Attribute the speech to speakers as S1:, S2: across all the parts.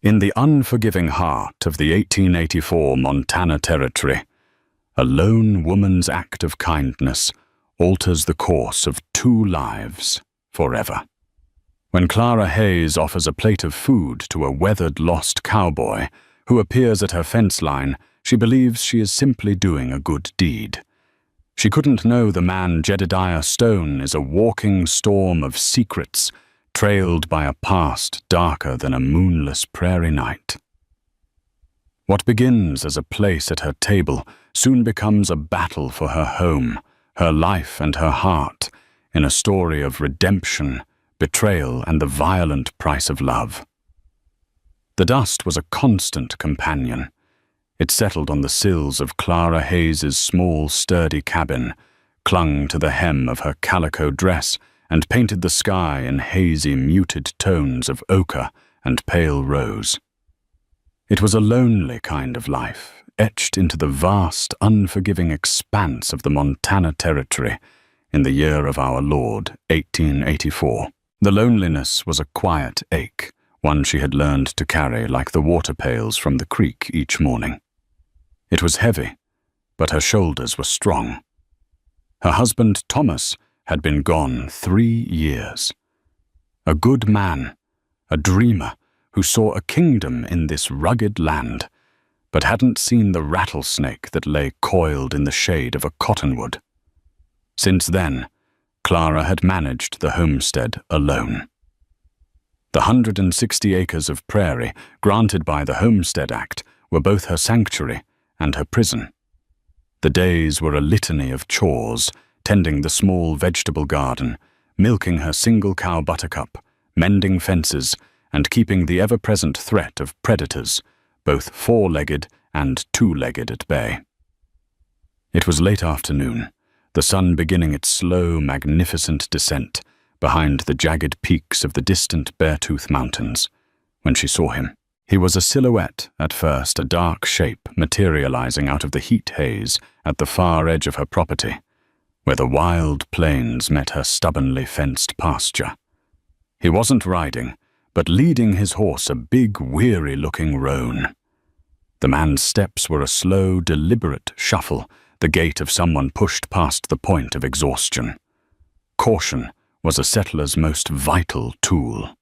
S1: In the unforgiving heart of the 1884 Montana Territory, a lone woman's act of kindness alters the course of 2 lives forever. When Clara Hayes offers a plate of food to a weathered, lost cowboy who appears at her fence line, she believes she is simply doing a good deed. She couldn't know the man Jedediah Stone is a walking storm of secrets, trailed by a past darker than a moonless prairie night. What begins as a place at her table soon becomes a battle for her home, her life and her heart, in a story of redemption, betrayal, and the violent price of love. The dust was a constant companion. It settled on the sills of Clara Hayes's small, sturdy cabin, clung to the hem of her calico dress, and painted the sky in hazy, muted tones of ochre and pale rose. It was a lonely kind of life, etched into the vast, unforgiving expanse of the Montana Territory in the year of our Lord, 1884. The loneliness was a quiet ache, one she had learned to carry like the water pails from the creek each morning. It was heavy, but her shoulders were strong. Her husband, Thomas, had been gone 3 years. A good man, a dreamer who saw a kingdom in this rugged land, but hadn't seen the rattlesnake that lay coiled in the shade of a cottonwood. Since then, Clara had managed the homestead alone. The 160 acres of prairie granted by the Homestead Act were both her sanctuary and her prison. The days were a litany of chores, tending the small vegetable garden, milking her single cow Buttercup, mending fences, and keeping the ever-present threat of predators, both 4-legged and 2-legged, at bay. It was late afternoon, the sun beginning its slow, magnificent descent behind the jagged peaks of the distant Beartooth Mountains, when she saw him. He was a silhouette at first, a dark shape materializing out of the heat haze at the far edge of her property, where the wild plains met her stubbornly fenced pasture. He wasn't riding, but leading his horse, a big, weary-looking roan. The man's steps were a slow, deliberate shuffle, the gait of someone pushed past the point of exhaustion. Caution was a settler's most vital tool.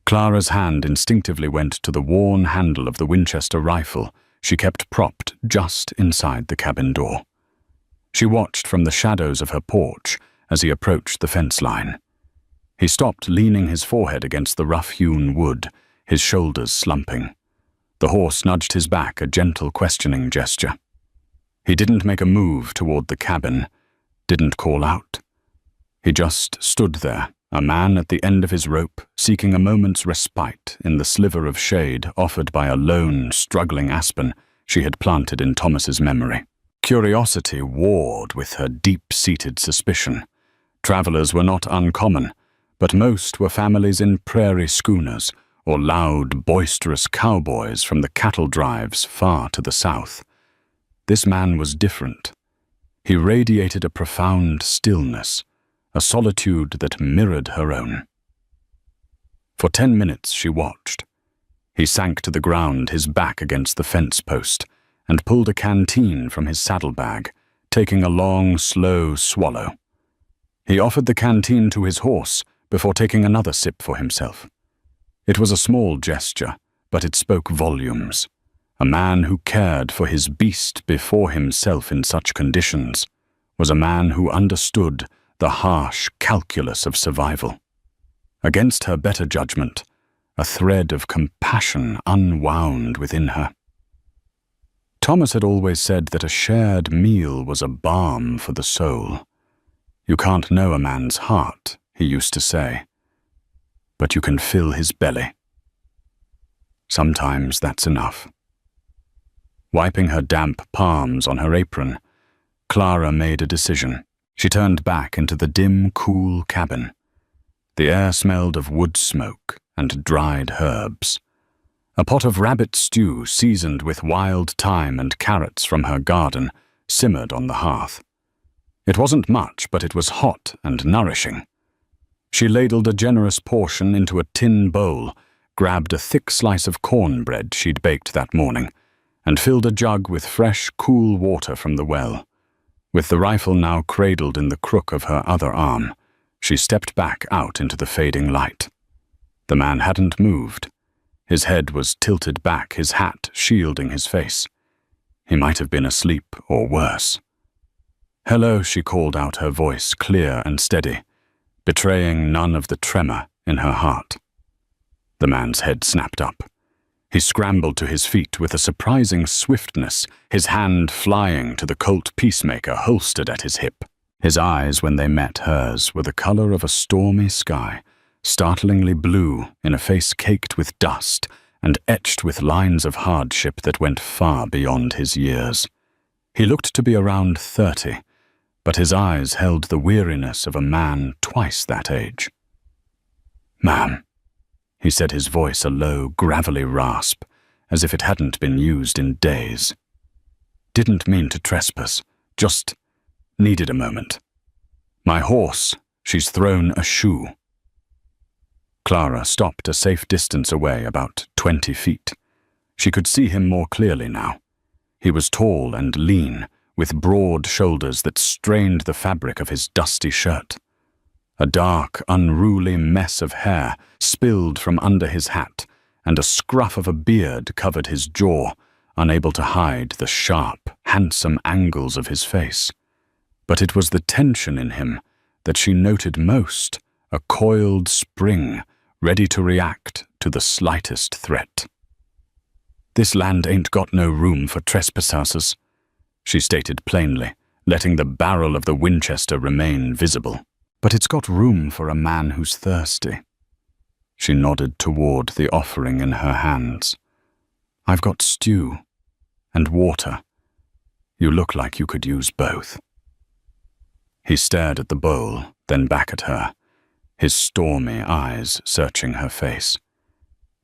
S1: Clara's hand instinctively went to the worn handle of the Winchester rifle she kept propped just inside the cabin door. She watched from the shadows of her porch as he approached the fence line. He stopped, leaning his forehead against the rough-hewn wood, his shoulders slumping. The horse nudged his back, a gentle, questioning gesture. He didn't make a move toward the cabin, didn't call out. He just stood there, a man at the end of his rope, seeking a moment's respite in the sliver of shade offered by a lone, struggling aspen she had planted in Thomas's memory. Curiosity warred with her deep-seated suspicion. Travelers were not uncommon, but most were families in prairie schooners or loud, boisterous cowboys from the cattle drives far to the south. This man was different. He radiated a profound stillness, a solitude that mirrored her own. For 10 minutes she watched. He sank to the ground, his back against the fence post, and pulled a canteen from his saddlebag, taking a long, slow swallow. He offered the canteen to his horse before taking another sip for himself. It was a small gesture, but it spoke volumes. A man who cared for his beast before himself in such conditions was a man who understood the harsh calculus of survival. Against her better judgment, a thread of compassion unwound within her. Thomas had always said that a shared meal was a balm for the soul. You can't know a man's heart, he used to say, but you can fill his belly. Sometimes that's enough. Wiping her damp palms on her apron, Clara made a decision. She turned back into the dim, cool cabin. The air smelled of wood smoke and dried herbs. A pot of rabbit stew seasoned with wild thyme and carrots from her garden simmered on the hearth. It wasn't much, but it was hot and nourishing. She ladled a generous portion into a tin bowl, grabbed a thick slice of cornbread she'd baked that morning, and filled a jug with fresh, cool water from the well. With the rifle now cradled in the crook of her other arm, she stepped back out into the fading light. The man hadn't moved. His head was tilted back, his hat shielding his face. He might have been asleep or worse. "Hello," she called out, her voice clear and steady, betraying none of the tremor in her heart. The man's head snapped up. He scrambled to his feet with a surprising swiftness, his hand flying to the Colt Peacemaker holstered at his hip. His eyes, when they met hers, were the color of a stormy sky, startlingly blue in a face caked with dust and etched with lines of hardship that went far beyond his years. He looked to be around 30, but his eyes held the weariness of a man twice that age. "Ma'am," he said, his voice a low, gravelly rasp, as if it hadn't been used in days. "Didn't mean to trespass, just needed a moment. My horse, she's thrown a shoe." Clara stopped a safe distance away, about 20 feet. She could see him more clearly now. He was tall and lean, with broad shoulders that strained the fabric of his dusty shirt. A dark, unruly mess of hair spilled from under his hat, and a scruff of a beard covered his jaw, unable to hide the sharp, handsome angles of his face. But it was the tension in him that she noted most, a coiled spring, ready to react to the slightest threat. "This land ain't got no room for trespassers," she stated plainly, letting the barrel of the Winchester remain visible. "But it's got room for a man who's thirsty." She nodded toward the offering in her hands. "I've got stew and water. You look like you could use both." He stared at the bowl, then back at her, his stormy eyes searching her face.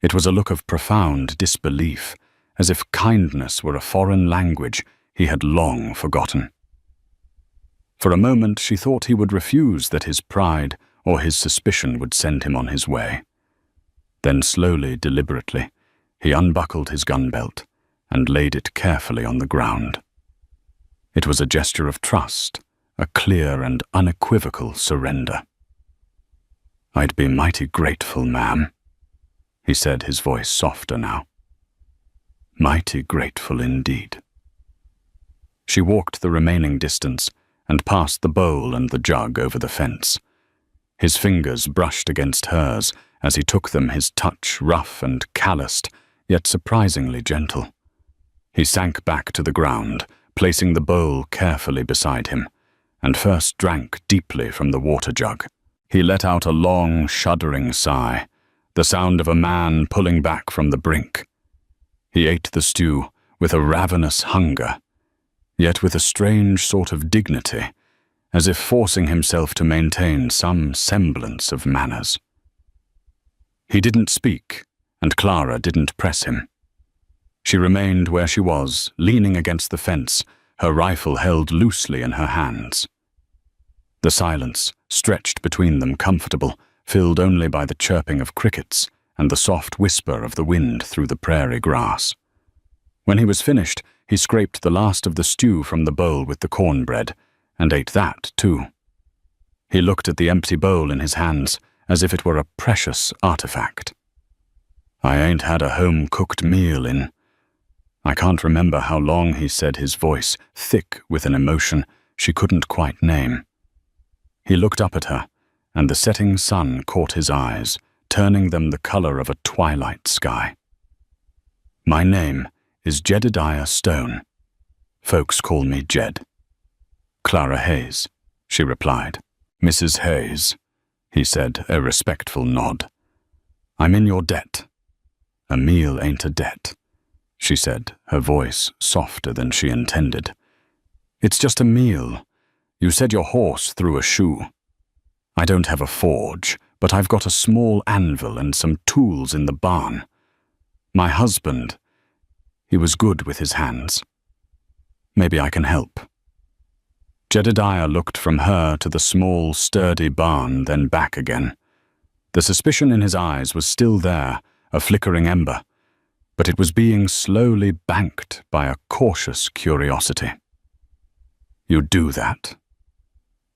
S1: It was a look of profound disbelief, as if kindness were a foreign language he had long forgotten. For a moment she thought he would refuse, that his pride or his suspicion would send him on his way. Then slowly, deliberately, he unbuckled his gun belt and laid it carefully on the ground. It was a gesture of trust, a clear and unequivocal surrender. "I'd be mighty grateful, ma'am," he said, his voice softer now. "Mighty grateful indeed." She walked the remaining distance and passed the bowl and the jug over the fence. His fingers brushed against hers as he took them, his touch rough and calloused, yet surprisingly gentle. He sank back to the ground, placing the bowl carefully beside him, and first drank deeply from the water jug. He let out a long, shuddering sigh, the sound of a man pulling back from the brink. He ate the stew with a ravenous hunger, yet with a strange sort of dignity, as if forcing himself to maintain some semblance of manners. He didn't speak, and Clara didn't press him. She remained where she was, leaning against the fence, her rifle held loosely in her hands. The silence, stretched between them comfortable, filled only by the chirping of crickets and the soft whisper of the wind through the prairie grass. When he was finished, he scraped the last of the stew from the bowl with the cornbread, and ate that too. He looked at the empty bowl in his hands, as if it were a precious artifact. "I ain't had a home-cooked meal in—" I can't remember how long, he said, his voice thick with an emotion she couldn't quite name. He looked up at her, and the setting sun caught his eyes, turning them the color of a twilight sky. "My name is Jedediah Stone. Folks call me Jed." "Clara Hayes," she replied. "Mrs. Hayes," he said, a respectful nod. "I'm in your debt." "A meal ain't a debt," she said, her voice softer than she intended. "It's just a meal. You said your horse threw a shoe. I don't have a forge, but I've got a small anvil and some tools in the barn. My husband, he was good with his hands. Maybe I can help." Jedediah looked from her to the small, sturdy barn, then back again. The suspicion in his eyes was still there, a flickering ember, but it was being slowly banked by a cautious curiosity. "You'd do that?"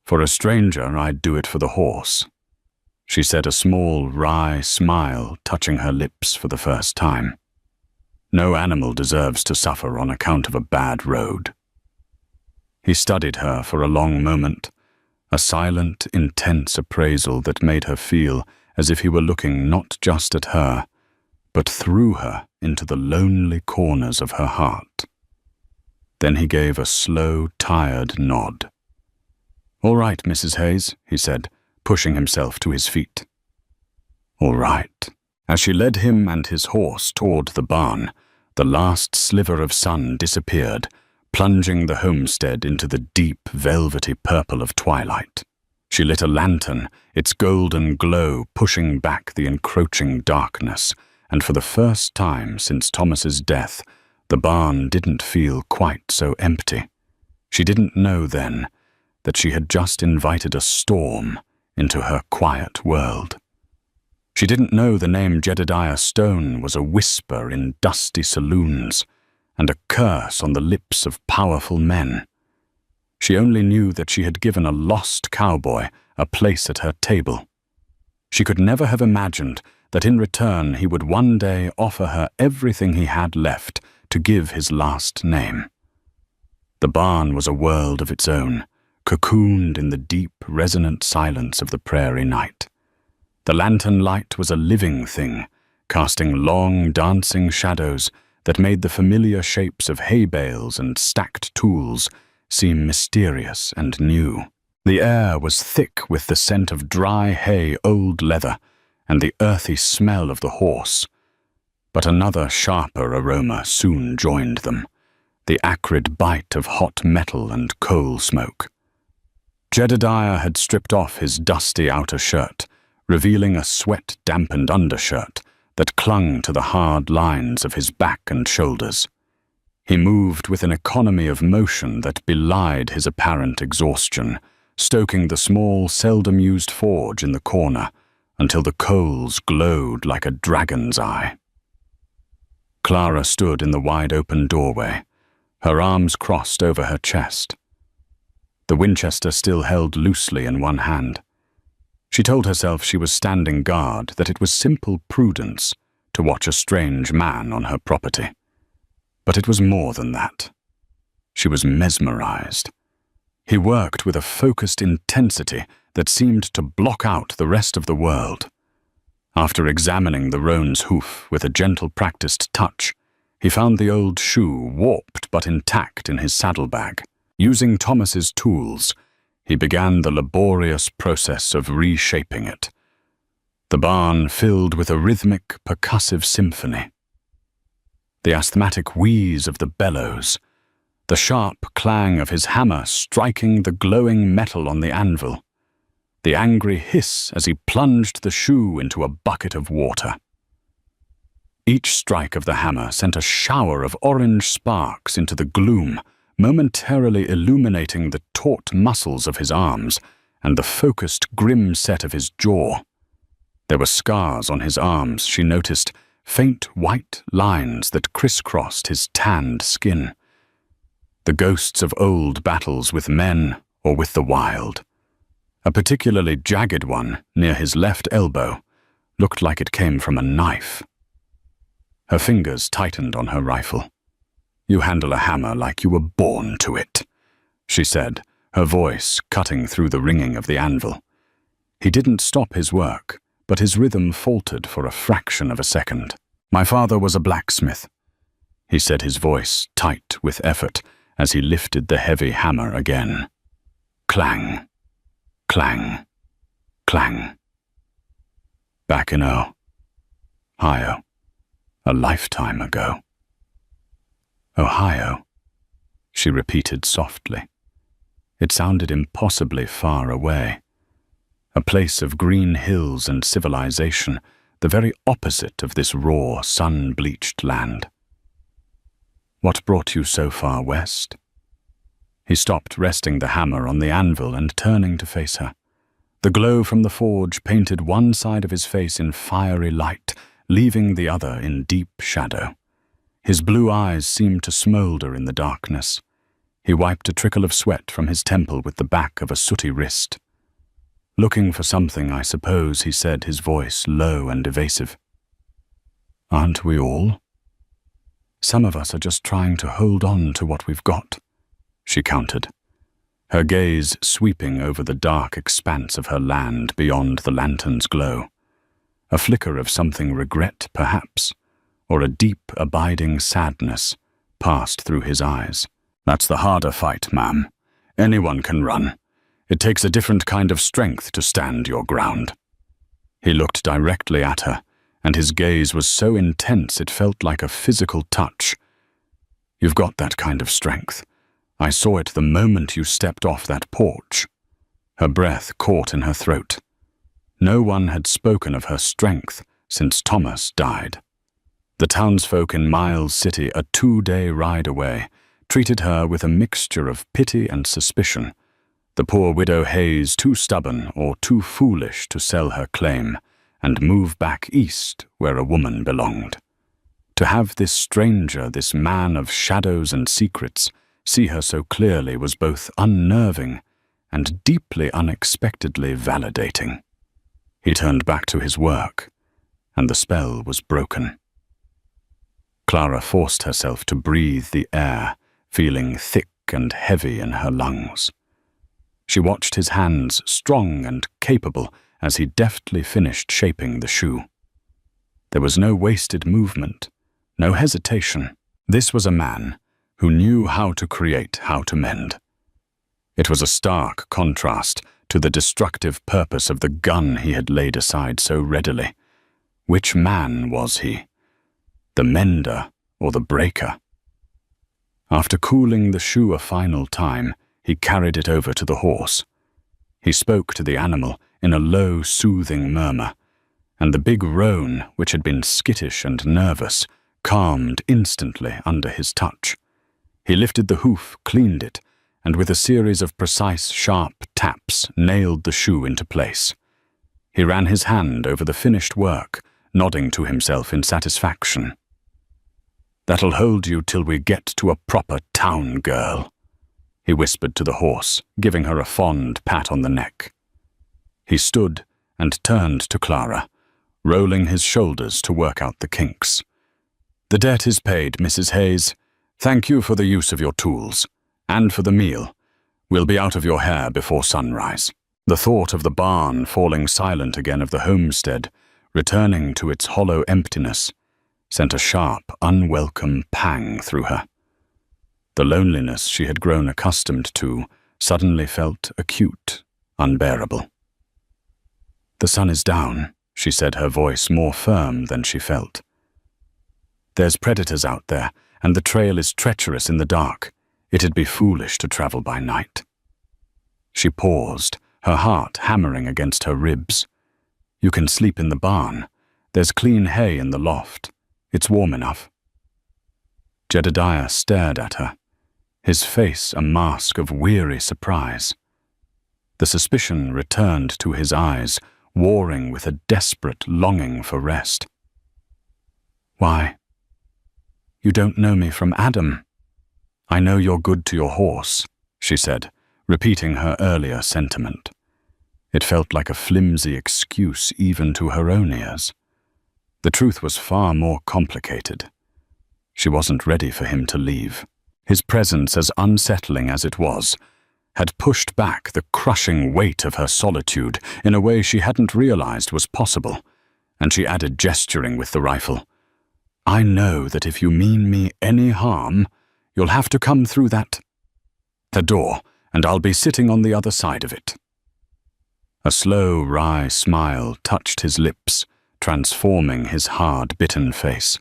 S1: "For a stranger, I'd do it for the horse," she said, a small, wry smile touching her lips for the first time. "No animal deserves to suffer on account of a bad road." He studied her for a long moment, a silent, intense appraisal that made her feel as if he were looking not just at her, but through her into the lonely corners of her heart. Then he gave a slow, tired nod. "All right, Mrs. Hayes," he said, pushing himself to his feet. "All right." As she led him and his horse toward the barn, the last sliver of sun disappeared, plunging the homestead into the deep, velvety purple of twilight. She lit a lantern, its golden glow pushing back the encroaching darkness, and for the first time since Thomas's death, the barn didn't feel quite so empty. She didn't know then that she had just invited a storm into her quiet world. She didn't know the name Jedediah Stone was a whisper in dusty saloons and a curse on the lips of powerful men. She only knew that she had given a lost cowboy a place at her table. She could never have imagined that in return he would one day offer her everything he had left to give his last name. The barn was a world of its own, cocooned in the deep, resonant silence of the prairie night. The lantern light was a living thing, casting long, dancing shadows that made the familiar shapes of hay bales and stacked tools seem mysterious and new. The air was thick with the scent of dry hay, old leather, and the earthy smell of the horse. But another sharper aroma soon joined them, the acrid bite of hot metal and coal smoke. Jedediah had stripped off his dusty outer shirt, revealing a sweat-dampened undershirt that clung to the hard lines of his back and shoulders. He moved with an economy of motion that belied his apparent exhaustion, stoking the small, seldom-used forge in the corner until the coals glowed like a dragon's eye. Clara stood in the wide-open doorway, her arms crossed over her chest. The Winchester still held loosely in one hand. She told herself she was standing guard, that it was simple prudence to watch a strange man on her property. But it was more than that. She was mesmerized. He worked with a focused intensity that seemed to block out the rest of the world. After examining the roan's hoof with a gentle practiced touch, he found the old shoe warped but intact in his saddlebag. Using Thomas's tools, he began the laborious process of reshaping it. The barn filled with a rhythmic, percussive symphony. The asthmatic wheeze of the bellows, the sharp clang of his hammer striking the glowing metal on the anvil, the angry hiss as he plunged the shoe into a bucket of water. Each strike of the hammer sent a shower of orange sparks into the gloom, momentarily illuminating the taut muscles of his arms and the focused, grim set of his jaw. There were scars on his arms, she noticed, faint white lines that crisscrossed his tanned skin. The ghosts of old battles with men or with the wild. A particularly jagged one, near his left elbow, looked like it came from a knife. Her fingers tightened on her rifle. "You handle a hammer like you were born to it," she said, her voice cutting through the ringing of the anvil. He didn't stop his work, but his rhythm faltered for a fraction of a second. "My father was a blacksmith," he said, his voice tight with effort as he lifted the heavy hammer again. Clang, clang, clang. Back in Ohio, a lifetime ago. Ohio, she repeated softly. It sounded impossibly far away. A place of green hills and civilization, the very opposite of this raw, sun-bleached land. "What brought you so far west?" He stopped, resting the hammer on the anvil and turning to face her. The glow from the forge painted one side of his face in fiery light leaving the other in deep shadow. His blue eyes seemed to smolder in the darkness. He wiped a trickle of sweat from his temple with the back of a sooty wrist. "Looking for something, I suppose," he said, his voice low and evasive. "Aren't we all?" "Some of us are just trying to hold on to what we've got," she countered, her gaze sweeping over the dark expanse of her land beyond the lantern's glow. A flicker of something regret, perhaps, or a deep, abiding sadness passed through his eyes. "That's the harder fight, ma'am. Anyone can run. It takes a different kind of strength to stand your ground." He looked directly at her, and his gaze was so intense it felt like a physical touch. "You've got that kind of strength. I saw it the moment you stepped off that porch." Her breath caught in her throat. No one had spoken of her strength since Thomas died. The townsfolk in Miles City, a 2-day ride away, treated her with a mixture of pity and suspicion, the poor widow Hayes too stubborn or too foolish to sell her claim and move back east where a woman belonged. To have this stranger, this man of shadows and secrets, see her so clearly was both unnerving and deeply unexpectedly validating. He turned back to his work, and the spell was broken. Clara forced herself to breathe the air, feeling thick and heavy in her lungs. She watched his hands, strong and capable, as he deftly finished shaping the shoe. There was no wasted movement, no hesitation. This was a man who knew how to create, how to mend. It was a stark contrast to the destructive purpose of the gun he had laid aside so readily. Which man was he? The mender or the breaker? After cooling the shoe a final time, he carried it over to the horse. He spoke to the animal in a low, soothing murmur, and the big roan, which had been skittish and nervous, calmed instantly under his touch. He lifted the hoof, cleaned it, and with a series of precise, sharp taps, nailed the shoe into place. He ran his hand over the finished work, nodding to himself in satisfaction. "That'll hold you till we get to a proper town, girl," he whispered to the horse, giving her a fond pat on the neck. He stood and turned to Clara, rolling his shoulders to work out the kinks. "The debt is paid, Mrs. Hayes. Thank you for the use of your tools, and for the meal. We'll be out of your hair before sunrise." The thought of the barn falling silent again, of the homestead, returning to its hollow emptiness, sent a sharp, unwelcome pang through her. The loneliness she had grown accustomed to suddenly felt acute, unbearable. "The sun is down," she said, her voice more firm than she felt. "There's predators out there, and the trail is treacherous in the dark. It'd be foolish to travel by night." She paused, her heart hammering against her ribs. "You can sleep in the barn. There's clean hay in the loft. It's warm enough." Jedediah stared at her, his face a mask of weary surprise. The suspicion returned to his eyes, warring with a desperate longing for rest. "Why? You don't know me from Adam." "I know you're good to your horse," she said, repeating her earlier sentiment. It felt like a flimsy excuse even to her own ears. The truth was far more complicated. She wasn't ready for him to leave. His presence, as unsettling as it was, had pushed back the crushing weight of her solitude in a way she hadn't realized was possible, and she added, gesturing with the rifle, "I know that if you mean me any harm, you'll have to come through the door, and I'll be sitting on the other side of it." A slow, wry smile touched his lips, transforming his hard, bitten face.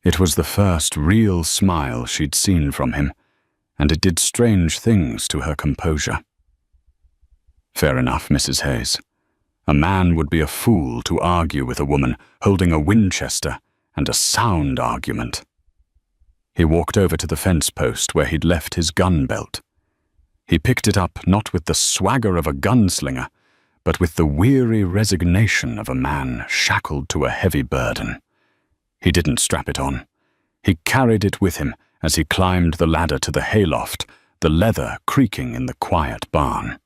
S1: It was the first real smile she'd seen from him, and it did strange things to her composure. "Fair enough, Mrs. Hayes. A man would be a fool to argue with a woman holding a Winchester, and a sound argument." He walked over to the fence post where he'd left his gun belt. He picked it up not with the swagger of a gunslinger, but with the weary resignation of a man shackled to a heavy burden. He didn't strap it on. He carried it with him as he climbed the ladder to the hayloft, the leather creaking in the quiet barn.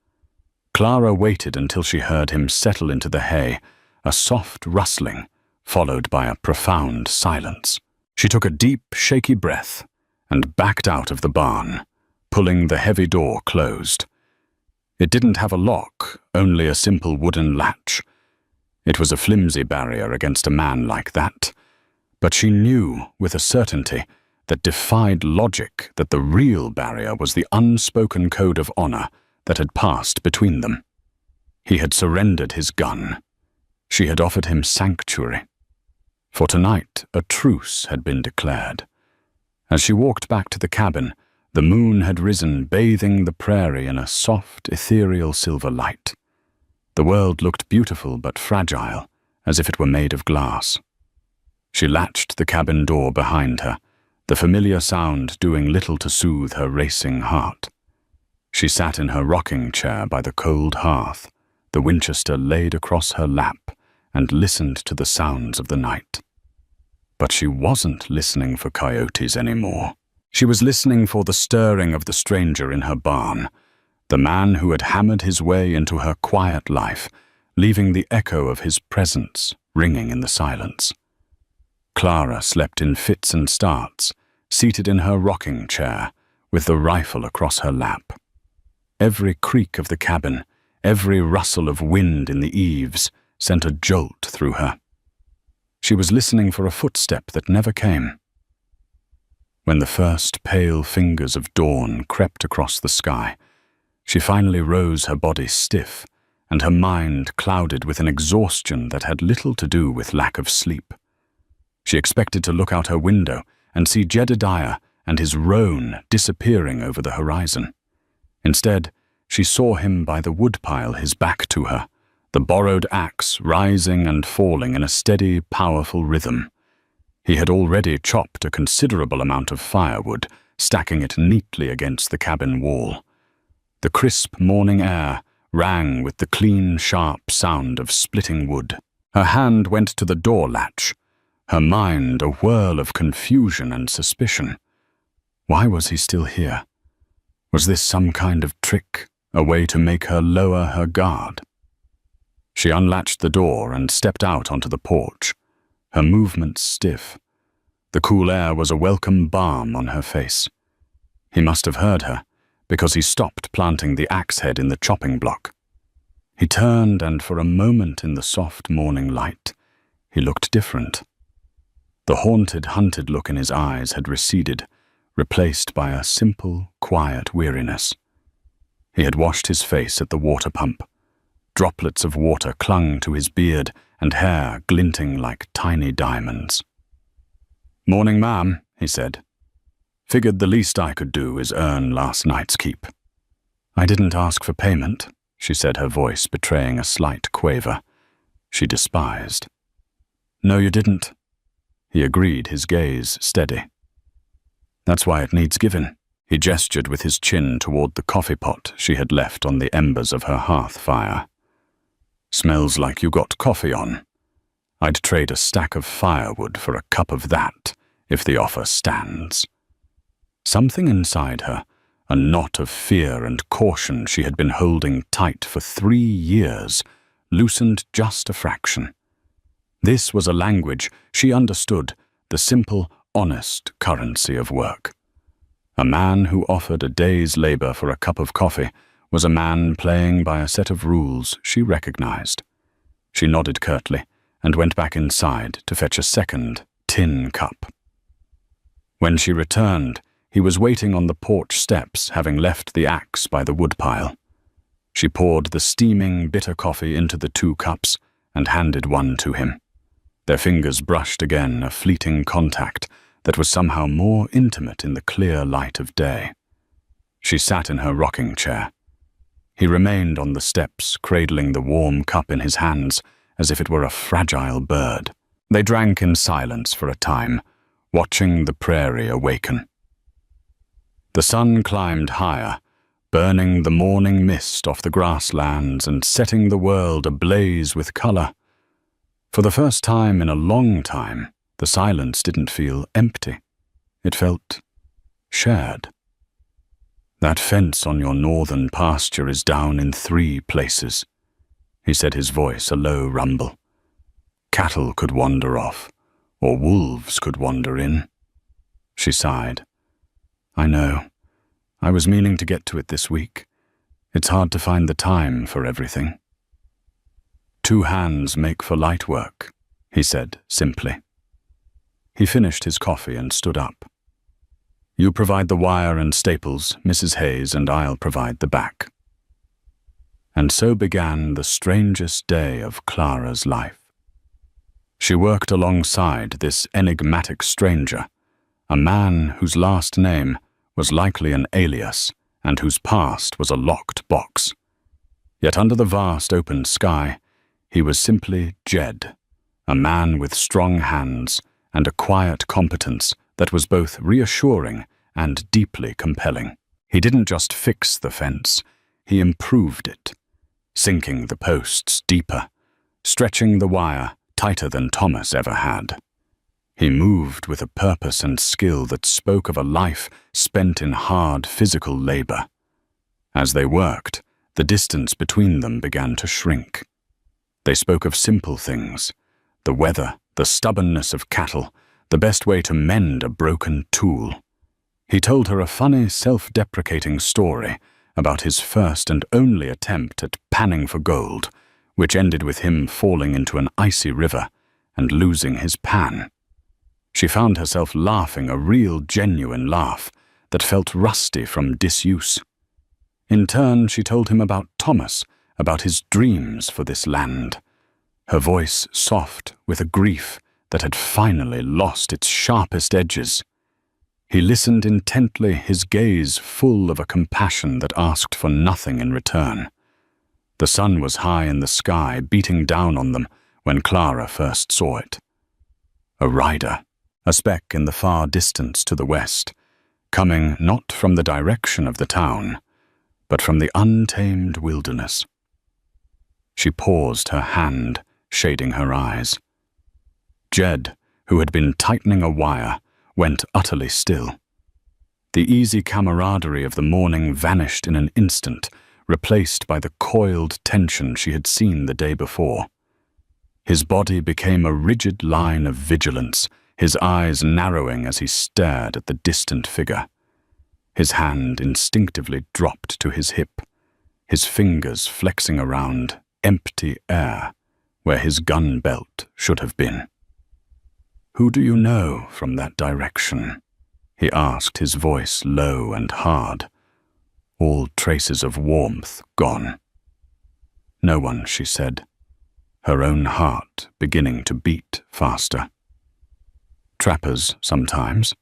S1: Clara waited until she heard him settle into the hay, a soft rustling, followed by a profound silence. She took a deep, shaky breath and backed out of the barn, pulling the heavy door closed. It didn't have a lock, only a simple wooden latch. It was a flimsy barrier against a man like that, but she knew with a certainty that defied logic that the real barrier was the unspoken code of honor that had passed between them. He had surrendered his gun. She had offered him sanctuary. For tonight, a truce had been declared. As she walked back to the cabin, the moon had risen, bathing the prairie in a soft, ethereal silver light. The world looked beautiful but fragile, as if it were made of glass. She latched the cabin door behind her, the familiar sound doing little to soothe her racing heart. She sat in her rocking chair by the cold hearth, the Winchester laid across her lap, and listened to the sounds of the night. But she wasn't listening for coyotes anymore. She was listening for the stirring of the stranger in her barn, the man who had hammered his way into her quiet life, leaving the echo of his presence ringing in the silence. Clara slept in fits and starts, seated in her rocking chair, with the rifle across her lap. Every creak of the cabin, every rustle of wind in the eaves, sent a jolt through her. She was listening for a footstep that never came. When the first pale fingers of dawn crept across the sky, she finally rose, her body stiff, and her mind clouded with an exhaustion that had little to do with lack of sleep. She expected to look out her window and see Jedediah and his roan disappearing over the horizon. Instead, she saw him by the woodpile, his back to her, the borrowed axe rising and falling in a steady, powerful rhythm. He had already chopped a considerable amount of firewood, stacking it neatly against the cabin wall. The crisp morning air rang with the clean, sharp sound of splitting wood. Her hand went to the door latch, her mind a whirl of confusion and suspicion. Why was he still here? Was this some kind of trick, a way to make her lower her guard? She unlatched the door and stepped out onto the porch, her movements stiff. The cool air was a welcome balm on her face. He must have heard her, because he stopped planting the axe head in the chopping block. He turned, and for a moment in the soft morning light, he looked different. The haunted, hunted look in his eyes had receded, replaced by a simple, quiet weariness. He had washed his face at the water pump. Droplets of water clung to his beard and hair, glinting like tiny diamonds. "Morning, ma'am," he said. "Figured the least I could do is earn last night's keep." "I didn't ask for payment," she said, her voice betraying a slight quaver. She despised. "No, you didn't," he agreed, his gaze steady. "That's why it needs giving." He gestured with his chin toward the coffee pot she had left on the embers of her hearth fire. "Smells like you got coffee on. I'd trade a stack of firewood for a cup of that, if the offer stands." Something inside her, a knot of fear and caution she had been holding tight for 3 years, loosened just a fraction. This was a language she understood, the simple, honest currency of work. A man who offered a day's labor for a cup of coffee was a man playing by a set of rules she recognized. She nodded curtly and went back inside to fetch a second tin cup. When she returned, he was waiting on the porch steps, having left the axe by the woodpile. She poured the steaming, bitter coffee into the 2 cups and handed one to him. Their fingers brushed again, a fleeting contact that was somehow more intimate in the clear light of day. She sat in her rocking chair. He remained on the steps, cradling the warm cup in his hands as if it were a fragile bird. They drank in silence for a time, watching the prairie awaken. The sun climbed higher, burning the morning mist off the grasslands and setting the world ablaze with color. For the first time in a long time, the silence didn't feel empty. It felt shared. "That fence on your northern pasture is down in 3 places," he said, his voice a low rumble. "Cattle could wander off, or wolves could wander in." She sighed. "I know. I was meaning to get to it this week. It's hard to find the time for everything." "2 hands make for light work," he said simply. He finished his coffee and stood up. "You provide the wire and staples, Mrs. Hayes, and I'll provide the back." And so began the strangest day of Clara's life. She worked alongside this enigmatic stranger, a man whose last name was likely an alias and whose past was a locked box. Yet under the vast open sky, he was simply Jed, a man with strong hands and a quiet competence that was both reassuring and deeply compelling. He didn't just fix the fence, he improved it, sinking the posts deeper, stretching the wire tighter than Thomas ever had. He moved with a purpose and skill that spoke of a life spent in hard physical labor. As they worked, the distance between them began to shrink. They spoke of simple things: the weather, the stubbornness of cattle, the best way to mend a broken tool. He told her a funny, self-deprecating story about his first and only attempt at panning for gold, which ended with him falling into an icy river and losing his pan. She found herself laughing, a real, genuine laugh that felt rusty from disuse. In turn, she told him about Thomas, about his dreams for this land, her voice soft with a grief that had finally lost its sharpest edges. He listened intently, his gaze full of a compassion that asked for nothing in return. The sun was high in the sky, beating down on them when Clara first saw it. A rider, a speck in the far distance to the west, coming not from the direction of the town, but from the untamed wilderness. She paused, her hand shading her eyes. Jed, who had been tightening a wire, went utterly still. The easy camaraderie of the morning vanished in an instant, replaced by the coiled tension she had seen the day before. His body became a rigid line of vigilance, his eyes narrowing as he stared at the distant figure. His hand instinctively dropped to his hip, his fingers flexing around empty air where his gun belt should have been. "Who do you know from that direction?" he asked, his voice low and hard, all traces of warmth gone. "No one," she said, her own heart beginning to beat faster. "Trappers sometimes,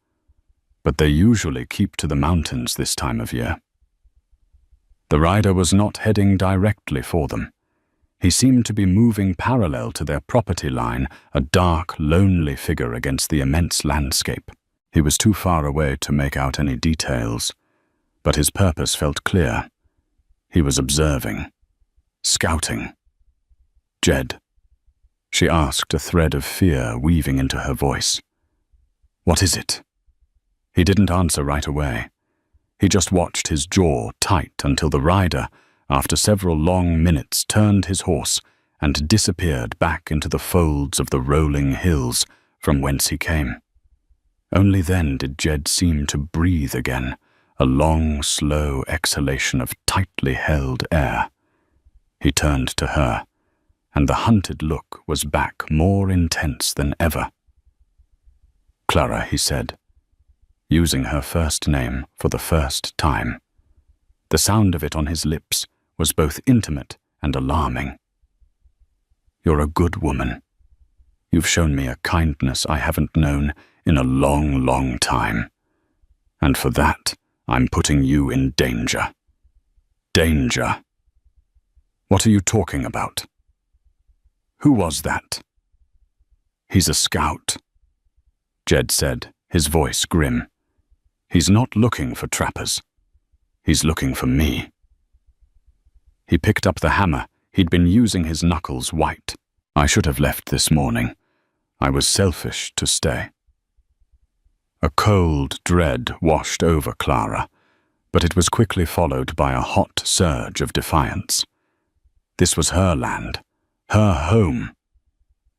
S1: but they usually keep to the mountains this time of year." The rider was not heading directly for them. He seemed to be moving parallel to their property line, a dark, lonely figure against the immense landscape. He was too far away to make out any details, but his purpose felt clear. He was observing, scouting. "Jed," she asked, a thread of fear weaving into her voice. "What is it?" He didn't answer right away. He just watched, his jaw tight, until the rider, after several long minutes, turned his horse and disappeared back into the folds of the rolling hills from whence he came. Only then did Jed seem to breathe again, a long, slow exhalation of tightly held air. He turned to her, and the hunted look was back, more intense than ever. "Clara," he said, using her first name for the first time. The sound of it on his lips was both intimate and alarming. "You're a good woman. You've shown me a kindness I haven't known in a long, long time. And for that, I'm putting you in danger." "Danger? What are you talking about? Who was that?" "He's a scout," Jed said, his voice grim. "He's not looking for trappers. He's looking for me. He picked up the hammer. He'd been using his knuckles white. I should have left this morning. I was selfish to stay. A cold dread washed over Clara, but it was quickly followed by a hot surge of defiance. This was her land, her home.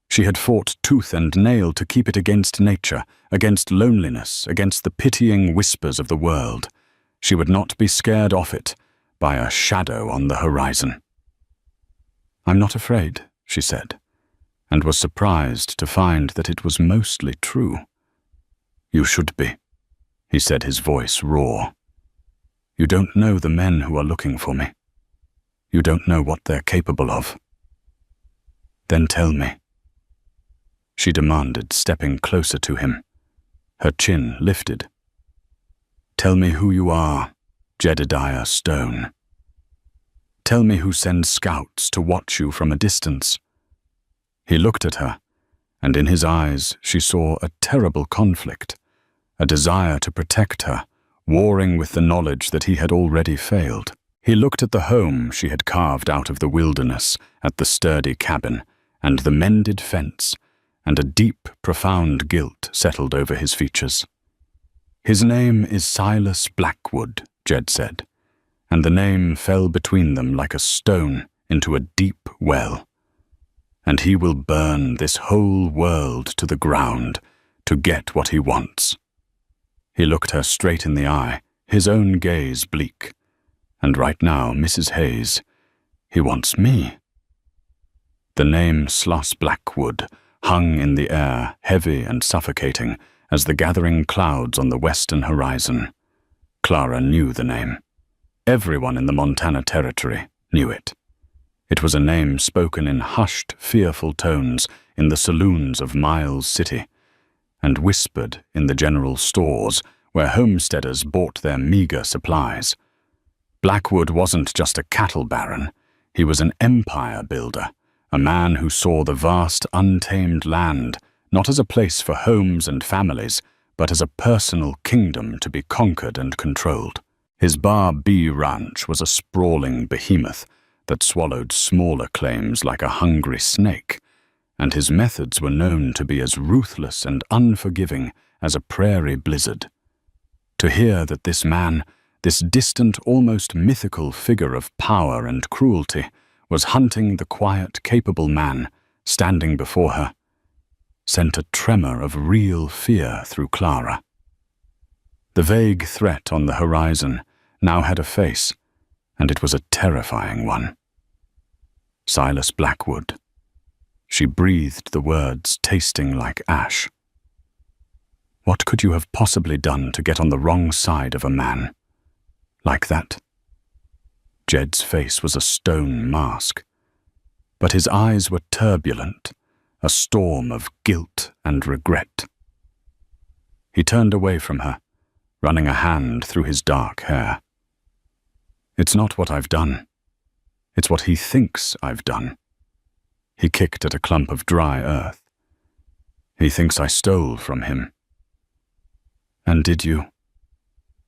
S1: She had fought tooth and nail to keep it against nature, against loneliness, against the pitying whispers of the world. She would not be scared off it by a shadow on the horizon. "I'm not afraid," she said, and was surprised to find that it was mostly true. "You should be," he said, his voice raw. "You don't know the men who are looking for me. You don't know what they're capable of." "Then tell me," she demanded, stepping closer to him, her chin lifted. "Tell me who you are, Jedediah Stone. Tell me who sends scouts to watch you from a distance." He looked at her, and in his eyes she saw a terrible conflict, a desire to protect her, warring with the knowledge that he had already failed. He looked at the home she had carved out of the wilderness, at the sturdy cabin, and the mended fence, and a deep, profound guilt settled over his features. "His name is Silas Blackwood," Jed said, and the name fell between them like a stone into a deep well. "And he will burn this whole world to the ground to get what he wants." He looked her straight in the eye, his own gaze bleak. "And right now, Mrs. Hayes, he wants me." The name Sloss Blackwood hung in the air, heavy and suffocating, as the gathering clouds on the western horizon. Clara knew the name. Everyone in the Montana Territory knew it. It was a name spoken in hushed, fearful tones in the saloons of Miles City, and whispered in the general stores where homesteaders bought their meager supplies. Blackwood wasn't just a cattle baron. He was an empire builder, a man who saw the vast, untamed land not as a place for homes and families, but as a personal kingdom to be conquered and controlled. His Bar B ranch was a sprawling behemoth that swallowed smaller claims like a hungry snake, and his methods were known to be as ruthless and unforgiving as a prairie blizzard. To hear that this man, this distant, almost mythical figure of power and cruelty, was hunting the quiet, capable man standing before her, sent a tremor of real fear through Clara. The vague threat on the horizon now had a face, and it was a terrifying one. Silas Blackwood. She breathed the words, tasting like ash. What could you have possibly done to get on the wrong side of a man like that? Jed's face was a stone mask, but his eyes were turbulent, a storm of guilt and regret. He turned away from her, running a hand through his dark hair. "It's not what I've done. It's what he thinks I've done." He kicked at a clump of dry earth. "He thinks I stole from him." "And did you?"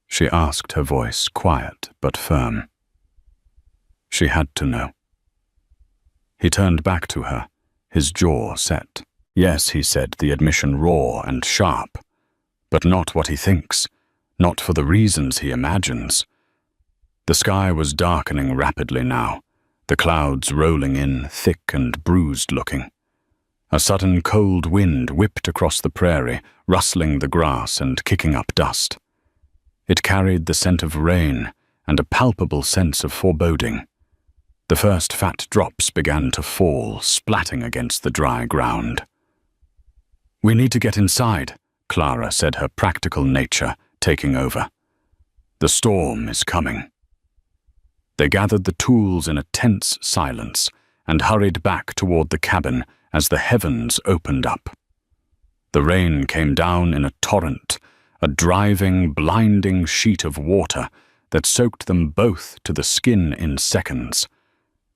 S1: she asked, her voice quiet but firm. She had to know. He turned back to her, his jaw set. "Yes," he said, the admission raw and sharp, "but not what he thinks, not for the reasons he imagines." The sky was darkening rapidly now, the clouds rolling in, thick and bruised-looking. A sudden cold wind whipped across the prairie, rustling the grass and kicking up dust. It carried the scent of rain and a palpable sense of foreboding. The first fat drops began to fall, splatting against the dry ground. "We need to get inside," Clara said, her practical nature taking over. "The storm is coming." They gathered the tools in a tense silence and hurried back toward the cabin as the heavens opened up. The rain came down in a torrent, a driving, blinding sheet of water that soaked them both to the skin in seconds.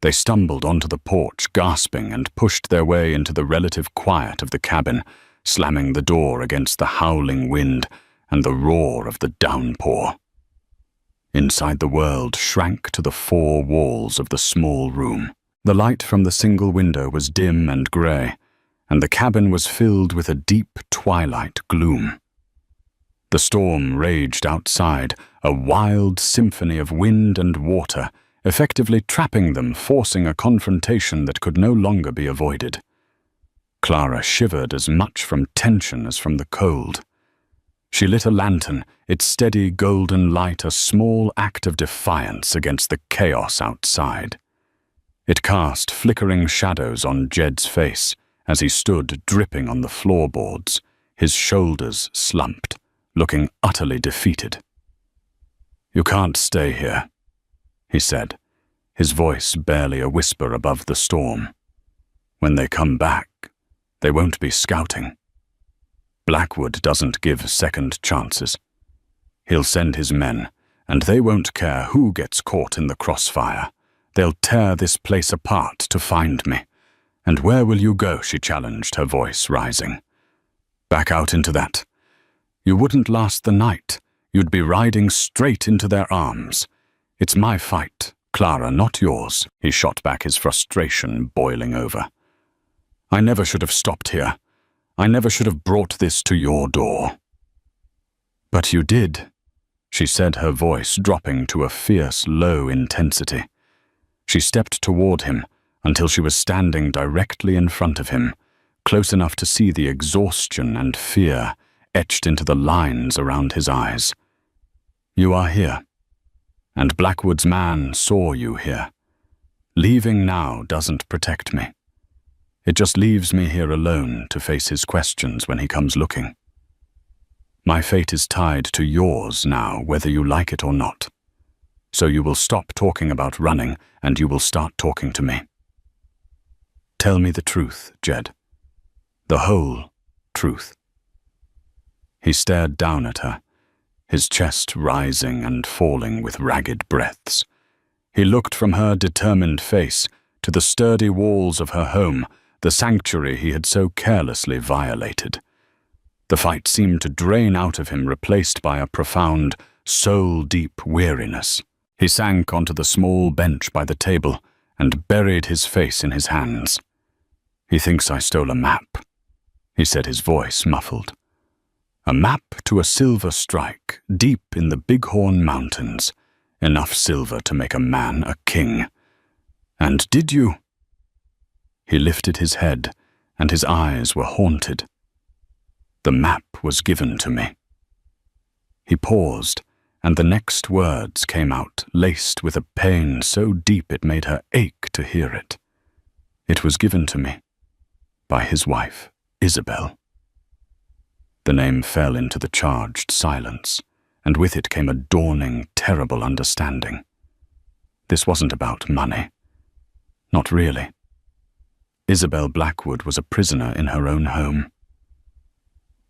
S1: They stumbled onto the porch, gasping, and pushed their way into the relative quiet of the cabin, slamming the door against the howling wind and the roar of the downpour. inside the world shrank to the four walls of the small room. The light from the single window was dim and grey, and the cabin was filled with a deep twilight gloom. The storm raged outside, a wild symphony of wind and water, effectively trapping them, forcing a confrontation that could no longer be avoided. Clara shivered as much from tension as from the cold. She lit a lantern, its steady golden light a small act of defiance against the chaos outside. It cast flickering shadows on Jed's face as he stood dripping on the floorboards, his shoulders slumped, looking utterly defeated. "You can't stay here," he said, his voice barely a whisper above the storm. "When they come back, they won't be scouting. Blackwood doesn't give second chances. He'll send his men, and they won't care who gets caught in the crossfire. They'll tear this place apart to find me. And where will you go?" she challenged, her voice rising. "Back out into that. You wouldn't last the night. You'd be riding straight into their arms. It's my fight, Clara, not yours," he shot back, his frustration boiling over. "I never should have stopped here. I never should have brought this to your door." "But you did," she said, her voice dropping to a fierce, low intensity. She stepped toward him until she was standing directly in front of him, close enough to see the exhaustion and fear etched into the lines around his eyes. "You are here, and Blackwood's man saw you here. Leaving now doesn't protect me. It just leaves me here alone to face his questions when he comes looking. My fate is tied to yours now, whether you like it or not. So you will stop talking about running, and you will start talking to me. Tell me the truth, Jed. The whole truth." He stared down at her, his chest rising and falling with ragged breaths. He looked from her determined face to the sturdy walls of her home, the sanctuary he had so carelessly violated. The fight seemed to drain out of him, replaced by a profound, soul-deep weariness. He sank onto the small bench by the table and buried his face in his hands. "He thinks I stole a map," he said, his voice muffled. "A map to a silver strike, deep in the Bighorn Mountains. Enough silver to make a man a king. And did you?" He lifted his head, and his eyes were haunted. "The map was given to me." He paused, and the next words came out, laced with a pain so deep it made her ache to hear it. "It was given to me by his wife, Isabel." The name fell into the charged silence, and with it came a dawning, terrible understanding. This wasn't about money. Not really. Isabel Blackwood was a prisoner in her own home.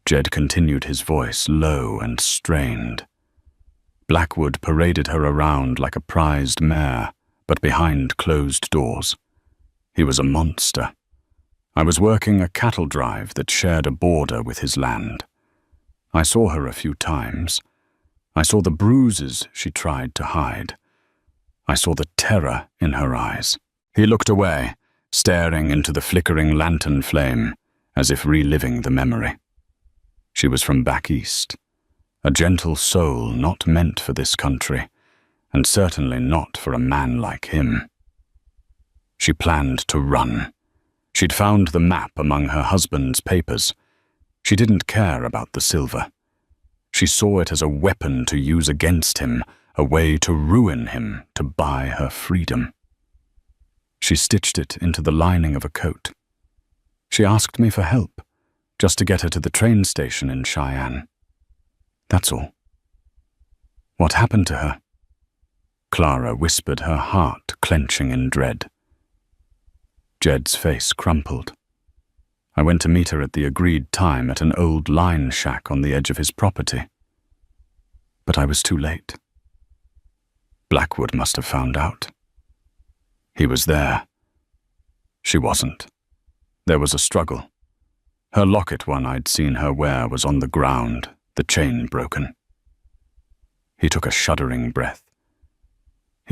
S1: Jed continued, his voice low and strained. Blackwood paraded her around like a prized mare, but behind closed doors. He was a monster. I was working a cattle drive that shared a border with his land. I saw her a few times. I saw the bruises she tried to hide. I saw the terror in her eyes. He looked away, staring into the flickering lantern flame, as if reliving the memory. She was from back east, a gentle soul not meant for this country, and certainly not for a man like him. She planned to run. She'd found the map among her husband's papers. She didn't care about the silver. She saw it as a weapon to use against him, a way to ruin him, to buy her freedom. She stitched it into the lining of a coat. She asked me for help, just to get her to the train station in Cheyenne. That's all. What happened to her? Clara whispered, her heart clenching in dread. Jed's face crumpled. I went to meet her at the agreed time at an old line shack on the edge of his property. But I was too late. Blackwood must have found out. He was there. She wasn't. There was a struggle. Her locket one I'd seen her wear was on the ground, the chain broken. He took a shuddering breath,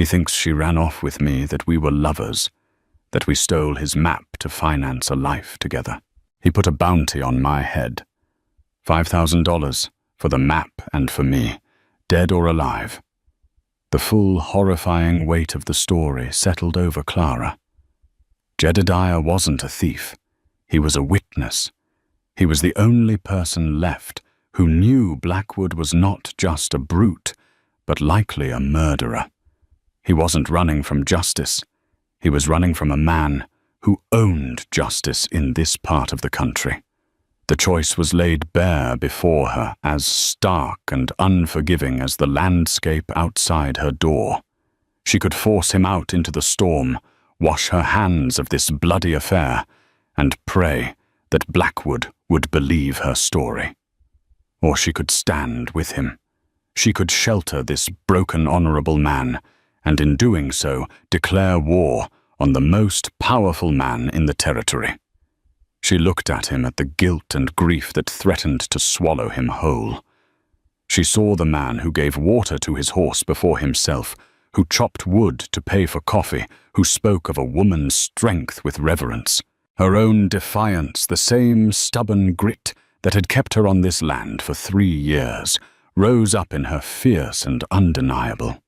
S1: He thinks she ran off with me, that we were lovers, that we stole his map to finance a life together. He put a bounty on my head. $5,000 for the map and for me, dead or alive. The full, horrifying weight of the story settled over Clara. Jedediah wasn't a thief. He was a witness. He was the only person left who knew Blackwood was not just a brute, but likely a murderer. He wasn't running from justice. He was running from a man who owned justice in this part of the country. The choice was laid bare before her, as stark and unforgiving as the landscape outside her door. She could force him out into the storm, wash her hands of this bloody affair, and pray that Blackwood would believe her story. Or she could stand with him. She could shelter this broken, honorable man, and in doing so declare war on the most powerful man in the territory. She looked at him, at the guilt and grief that threatened to swallow him whole. She saw the man who gave water to his horse before himself, who chopped wood to pay for coffee, who spoke of a woman's strength with reverence. Her own defiance, the same stubborn grit that had kept her on this land for 3 years, rose up in her fierce and undeniable.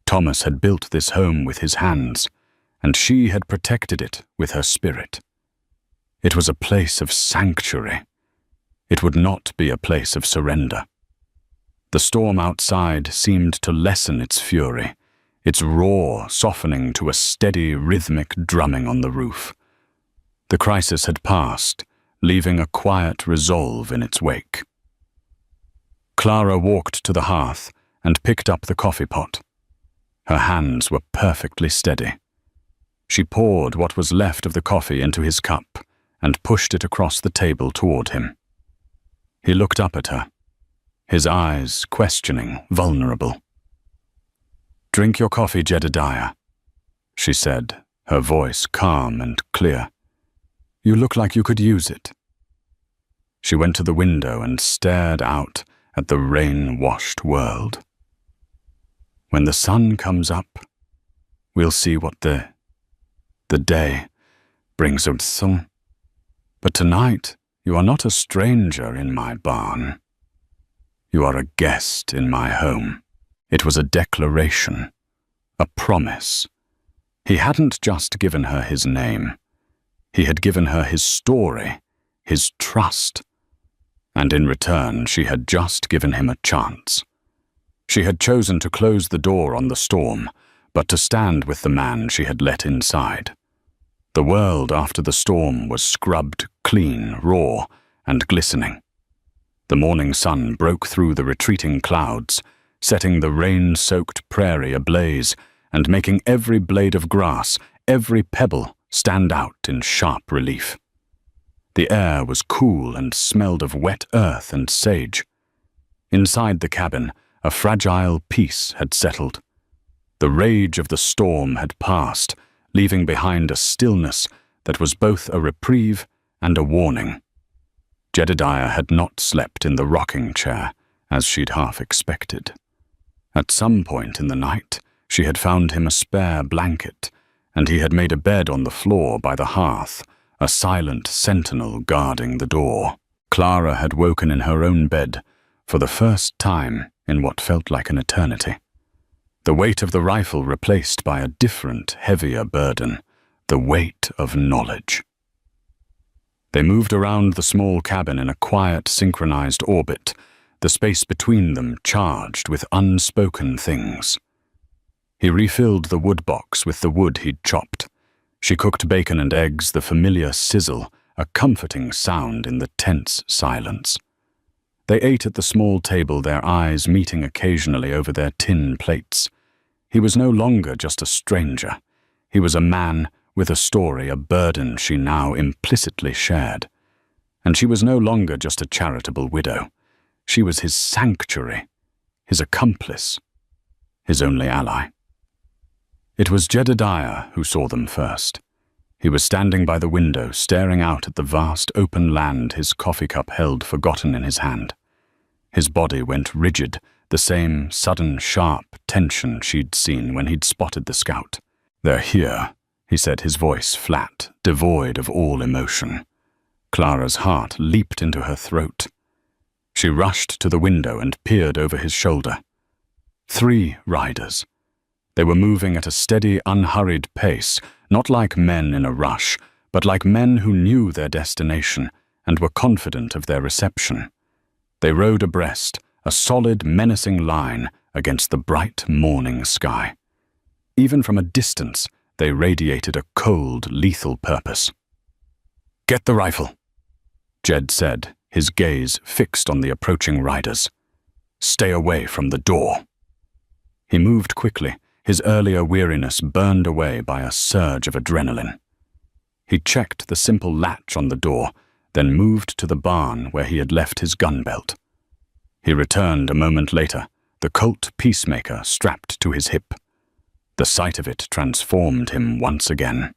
S1: Thomas had built this home with his hands, and she had protected it with her spirit. It was a place of sanctuary. It would not be a place of surrender. The storm outside seemed to lessen its fury, its roar softening to a steady, rhythmic drumming on the roof. The crisis had passed, leaving a quiet resolve in its wake. Clara walked to the hearth and picked up the coffee pot. Her hands were perfectly steady. She poured what was left of the coffee into his cup and pushed it across the table toward him. He looked up at her, his eyes questioning, vulnerable. "Drink your coffee, Jedediah," she said, her voice calm and clear. "You look like you could use it." She went to the window and stared out at the rain-washed world. "When the sun comes up, we'll see what the day brings us some. But tonight, you are not a stranger in my barn. You are a guest in my home." It was a declaration, a promise. He hadn't just given her his name. He had given her his story, his trust. And in return, she had just given him a chance. She had chosen to close the door on the storm, but to stand with the man she had let inside. The world after the storm was scrubbed clean, raw, and glistening. The morning sun broke through the retreating clouds, setting the rain-soaked prairie ablaze and making every blade of grass, every pebble, stand out in sharp relief. The air was cool and smelled of wet earth and sage. Inside the cabin, a fragile peace had settled. The rage of the storm had passed, leaving behind a stillness that was both a reprieve and a warning. Jedediah had not slept in the rocking chair, as she'd half expected. At some point in the night, she had found him a spare blanket, and he had made a bed on the floor by the hearth, a silent sentinel guarding the door. Clara had woken in her own bed, for the first time in what felt like an eternity. The weight of the rifle replaced by a different, heavier burden, the weight of knowledge. They moved around the small cabin in a quiet, synchronized orbit, the space between them charged with unspoken things. He refilled the wood box with the wood he'd chopped. She cooked bacon and eggs, the familiar sizzle, a comforting sound in the tense silence. They ate at the small table, their eyes meeting occasionally over their tin plates. He was no longer just a stranger. He was a man with a story, a burden she now implicitly shared. And she was no longer just a charitable widow. She was his sanctuary, his accomplice, his only ally. It was Jedediah who saw them first. He was standing by the window, staring out at the vast open land, his coffee cup held forgotten in his hand. His body went rigid the same sudden, sharp tension she'd seen when he'd spotted the scout. "They're here," he said, his voice flat, devoid of all emotion. Clara's heart leaped into her throat. She rushed to the window and peered over his shoulder. 3 riders. They were moving at a steady, unhurried pace, not like men in a rush, but like men who knew their destination and were confident of their reception. They rode abreast, a solid, menacing line against the bright morning sky. Even from a distance, they radiated a cold, lethal purpose. "Get the rifle," Jed said, his gaze fixed on the approaching riders. "Stay away from the door." He moved quickly, his earlier weariness burned away by a surge of adrenaline. He checked the simple latch on the door, then moved to the barn where he had left his gun belt. He returned a moment later, the Colt Peacemaker strapped to his hip. The sight of it transformed him once again.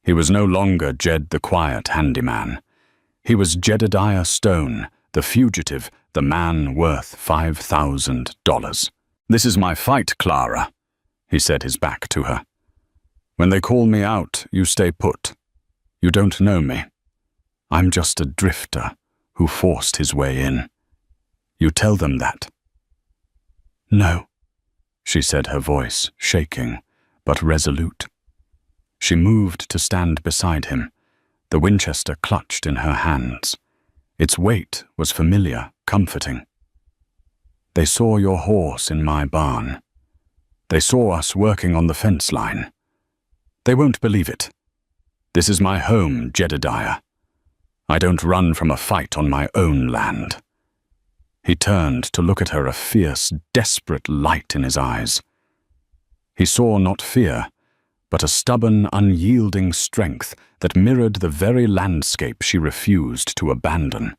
S1: He was no longer Jed the quiet handyman. He was Jedediah Stone, the fugitive, the man worth $5,000. "This is my fight, Clara," he said, his back to her. "When they call me out, you stay put. You don't know me. I'm just a drifter who forced his way in. You tell them that." "No," she said, her voice shaking, but resolute. She moved to stand beside him, the Winchester clutched in her hands. Its weight was familiar, comforting. "They saw your horse in my barn. They saw us working on the fence line. They won't believe it. This is my home, Jedediah. I don't run from a fight on my own land." He turned to look at her, a fierce, desperate light in his eyes. He saw not fear, but a stubborn, unyielding strength that mirrored the very landscape she refused to abandon.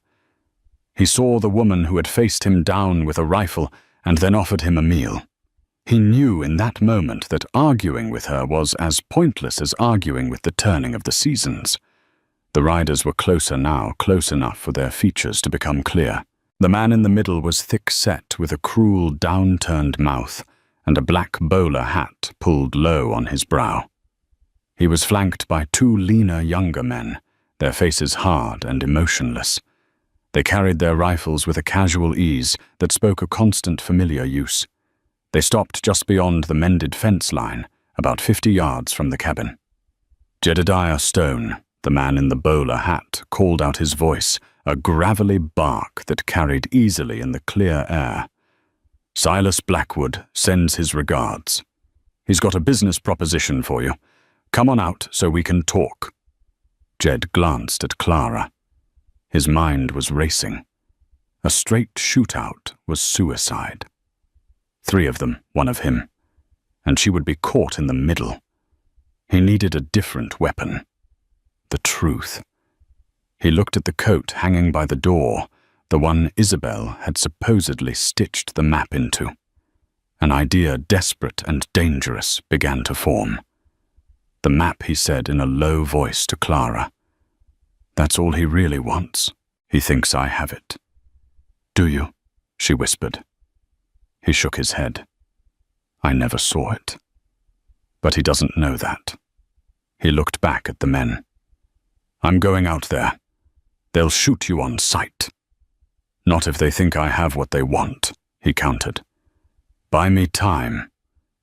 S1: He saw the woman who had faced him down with a rifle and then offered him a meal. He knew in that moment that arguing with her was as pointless as arguing with the turning of the seasons. The riders were closer now, close enough for their features to become clear. The man in the middle was thick-set with a cruel, downturned mouth and a black bowler hat pulled low on his brow. He was flanked by 2 leaner, younger men, their faces hard and emotionless. They carried their rifles with a casual ease that spoke a constant familiar use. They stopped just beyond the mended fence line, about 50 yards from the cabin. Jedediah Stone, the man in the bowler hat, called out his voice, a gravelly bark that carried easily in the clear air. "Silas Blackwood sends his regards. He's got a business proposition for you. Come on out so we can talk." Jed glanced at Clara. His mind was racing. A straight shootout was suicide. 3 of them, 1 of him, and she would be caught in the middle. He needed a different weapon. The truth. He looked at the coat hanging by the door, the one Isabel had supposedly stitched the map into. An idea desperate and dangerous began to form. "The map," he said in a low voice to Clara. "That's all he really wants. He thinks I have it." "Do you?" she whispered. He shook his head. "I never saw it. But he doesn't know that." He looked back at the men. "I'm going out there. They'll shoot you on sight." "Not if they think I have what they want," he countered. "Buy me time.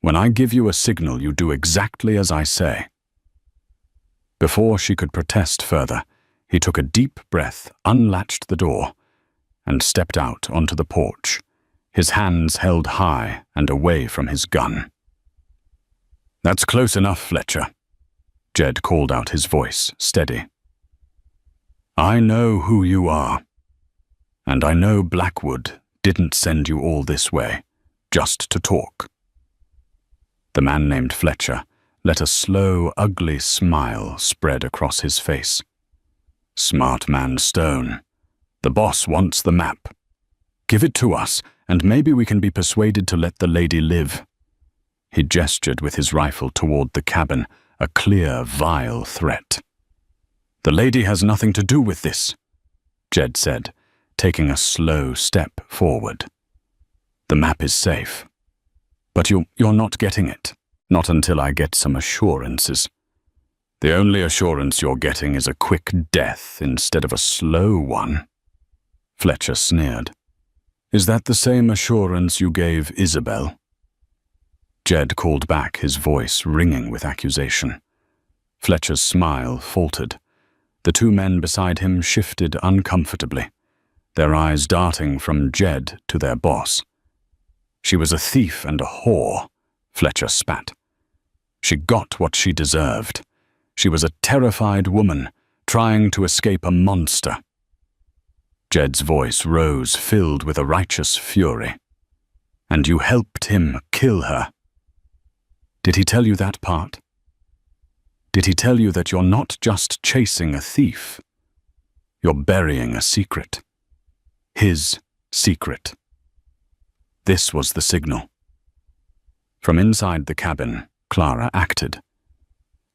S1: When I give you a signal, you do exactly as I say." Before she could protest further, he took a deep breath, unlatched the door, and stepped out onto the porch, his hands held high and away from his gun. "That's close enough, Fletcher," Jed called out, his voice steady. "I know who you are, and I know Blackwood didn't send you all this way, just to talk." The man named Fletcher let a slow, ugly smile spread across his face. "Smart man, Stone. The boss wants the map. Give it to us, and maybe we can be persuaded to let the lady live." He gestured with his rifle toward the cabin, a clear, vile threat. "The lady has nothing to do with this," Jed said, taking a slow step forward. The map is safe. But you're not getting it. Not until I get some assurances. The only assurance you're getting is a quick death instead of a slow one. Fletcher sneered. Is that the same assurance you gave Isabel? Jed called back, his voice ringing with accusation. Fletcher's smile faltered. The two men beside him shifted uncomfortably, their eyes darting from Jed to their boss. She was a thief and a whore, Fletcher spat. She got what she deserved. She was a terrified woman trying to escape a monster. Jed's voice rose, filled with a righteous fury. And you helped him kill her. Did he tell you that part? Did he tell you that you're not just chasing a thief? You're burying a secret. His secret. This was the signal. From inside the cabin, Clara acted.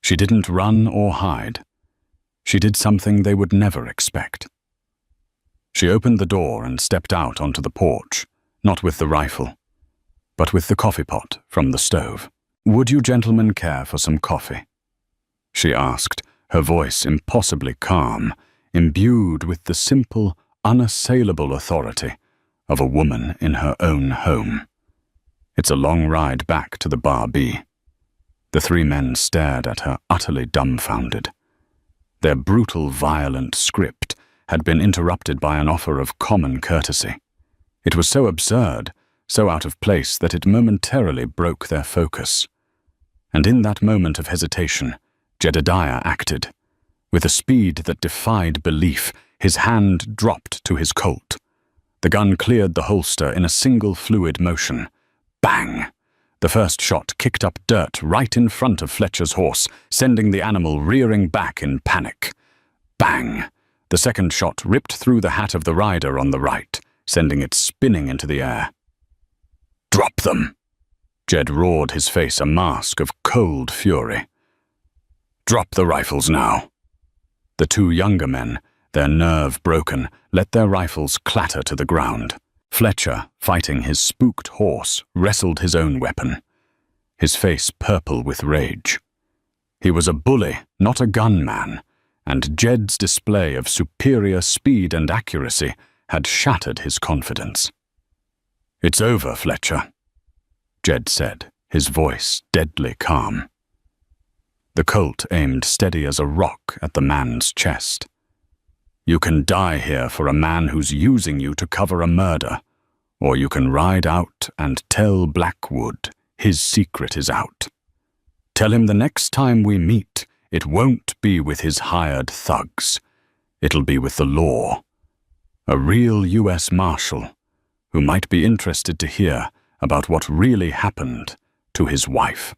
S1: She didn't run or hide. She did something they would never expect. She opened the door and stepped out onto the porch, not with the rifle, but with the coffee pot from the stove. Would you gentlemen care for some coffee? She asked, her voice impossibly calm, imbued with the simple, unassailable authority of a woman in her own home. It's a long ride back to the Bar B. The three men stared at her, utterly dumbfounded. Their brutal, violent script had been interrupted by an offer of common courtesy. It was so absurd, so out of place that it momentarily broke their focus. And in that moment of hesitation, Jedediah acted. With a speed that defied belief, his hand dropped to his Colt. The gun cleared the holster in a single fluid motion. Bang! The first shot kicked up dirt right in front of Fletcher's horse, sending the animal rearing back in panic. Bang! The second shot ripped through the hat of the rider on the right, sending it spinning into the air. Drop them! Jed roared, his face a mask of cold fury. Drop the rifles now. The two younger men, their nerve broken, let their rifles clatter to the ground. Fletcher, fighting his spooked horse, wrestled his own weapon, his face purple with rage. He was a bully, not a gunman, and Jed's display of superior speed and accuracy had shattered his confidence. It's over, Fletcher, Jed said, his voice deadly calm. The Colt aimed steady as a rock at the man's chest. You can die here for a man who's using you to cover a murder, or you can ride out and tell Blackwood his secret is out. Tell him the next time we meet, it won't be with his hired thugs. It'll be with the law. A real U.S. Marshal who might be interested to hear about what really happened to his wife.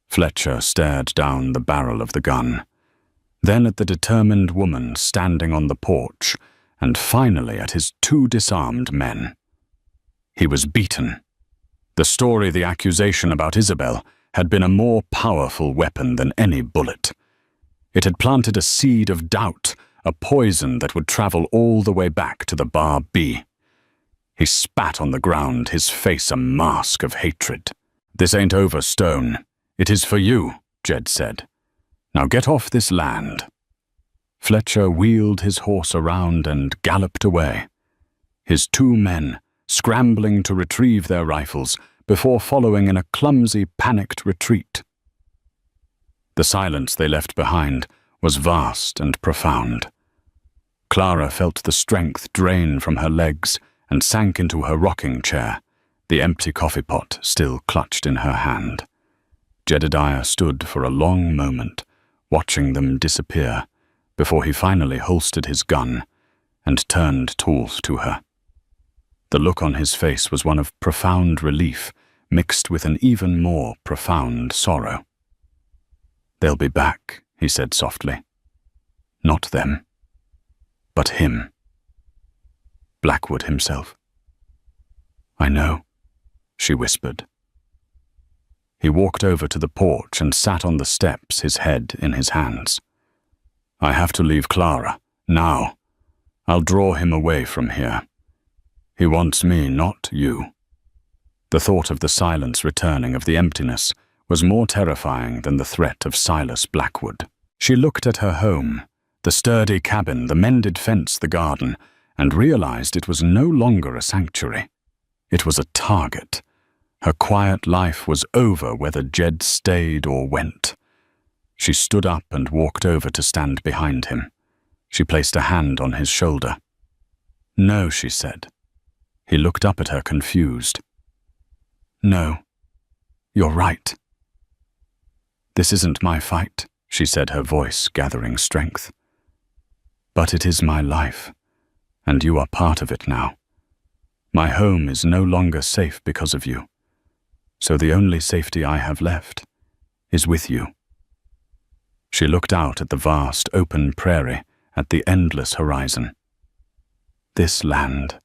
S1: Fletcher stared down the barrel of the gun, then at the determined woman standing on the porch, and finally at his two disarmed men. He was beaten. The story, the accusation about Isabel, had been a more powerful weapon than any bullet. It had planted a seed of doubt, a poison that would travel all the way back to the Bar B. He spat on the ground, his face a mask of hatred. This ain't over, Stone. It is for you, Jed said. Now get off this land. Fletcher wheeled his horse around and galloped away, his two men scrambling to retrieve their rifles before following in a clumsy, panicked retreat. The silence they left behind was vast and profound. Clara felt the strength drain from her legs and sank into her rocking chair, the empty coffee pot still clutched in her hand. Jedediah stood for a long moment, watching them disappear, before he finally holstered his gun and turned toward to her. The look on his face was one of profound relief, mixed with an even more profound sorrow. They'll be back, he said softly. Not them, but him. Blackwood himself. I know, she whispered. He walked over to the porch and sat on the steps, his head in his hands. I have to leave Clara, now. I'll draw him away from here. He wants me, not you. The thought of the silence returning, of the emptiness, was more terrifying than the threat of Silas Blackwood. She looked at her home, the sturdy cabin, the mended fence, the garden, and realized it was no longer a sanctuary. It was a target. Her quiet life was over whether Jed stayed or went. She stood up and walked over to stand behind him. She placed a hand on his shoulder. "No," she said. He looked up at her, confused. "No, you're right." "This isn't my fight," she said, her voice gathering strength. "But it is my life, and you are part of it now. My home is no longer safe because of you, so the only safety I have left is with you." She looked out at the vast, open prairie, at the endless horizon. "This land,